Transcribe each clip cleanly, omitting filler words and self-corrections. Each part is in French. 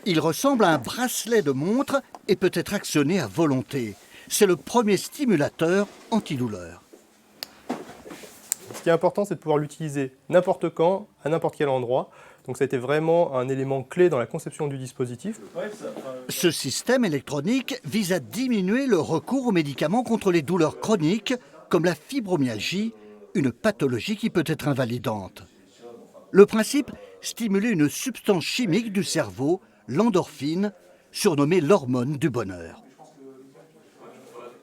Il ressemble à un bracelet de montre et peut être actionné à volonté. C'est le premier stimulateur antidouleur. Ce qui est important, c'est de pouvoir l'utiliser n'importe quand, à n'importe quel endroit. Donc ça a été vraiment un élément clé dans la conception du dispositif. Ce système électronique vise à diminuer le recours aux médicaments contre les douleurs chroniques, comme la fibromyalgie, une pathologie qui peut être invalidante. Le principe, stimuler une substance chimique du cerveau, l'endorphine, surnommée l'hormone du bonheur.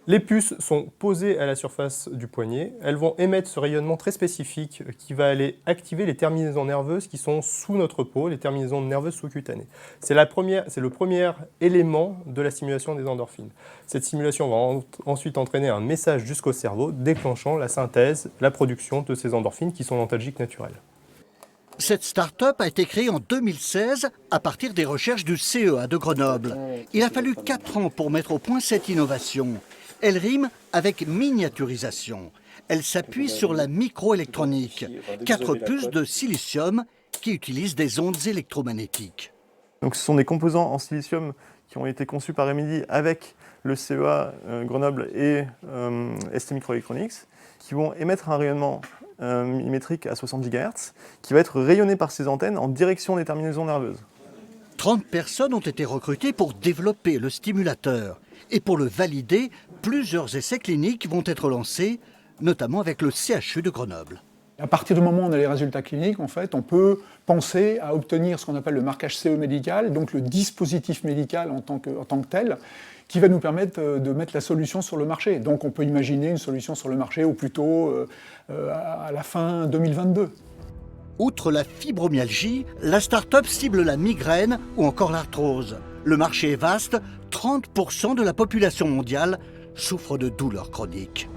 Les puces sont posées à la surface du poignet. Elles vont émettre ce rayonnement très spécifique qui va aller activer les terminaisons nerveuses qui sont sous notre peau, les terminaisons nerveuses sous-cutanées. C'est le premier élément de la stimulation des endorphines. Cette stimulation va ensuite entraîner un message jusqu'au cerveau, déclenchant la synthèse, la production de ces endorphines qui sont l'antalgique naturel. Cette start-up a été créée en 2016 à partir des recherches du CEA de Grenoble. Il a fallu 4 ans pour mettre au point cette innovation. Elle rime avec miniaturisation. Elle s'appuie sur la microélectronique, 4 puces de silicium qui utilisent des ondes électromagnétiques. Donc ce sont des composants en silicium qui ont été conçus par Remedy avec le CEA Grenoble et ST Microelectronics, qui vont émettre un rayonnement millimétrique à 60 GHz, qui va être rayonné par ces antennes en direction des terminaisons nerveuses. 30 personnes ont été recrutées pour développer le stimulateur. Et pour le valider, plusieurs essais cliniques vont être lancés, notamment avec le CHU de Grenoble. À partir du moment où on a les résultats cliniques, en fait, on peut penser à obtenir ce qu'on appelle le marquage CE médical, donc le dispositif médical en tant que tel, qui va nous permettre de mettre la solution sur le marché. Donc on peut imaginer une solution sur le marché au plus tôt à la fin 2022. Outre la fibromyalgie, la start-up cible la migraine ou encore l'arthrose. Le marché est vaste, 30% de la population mondiale souffre de douleurs chroniques.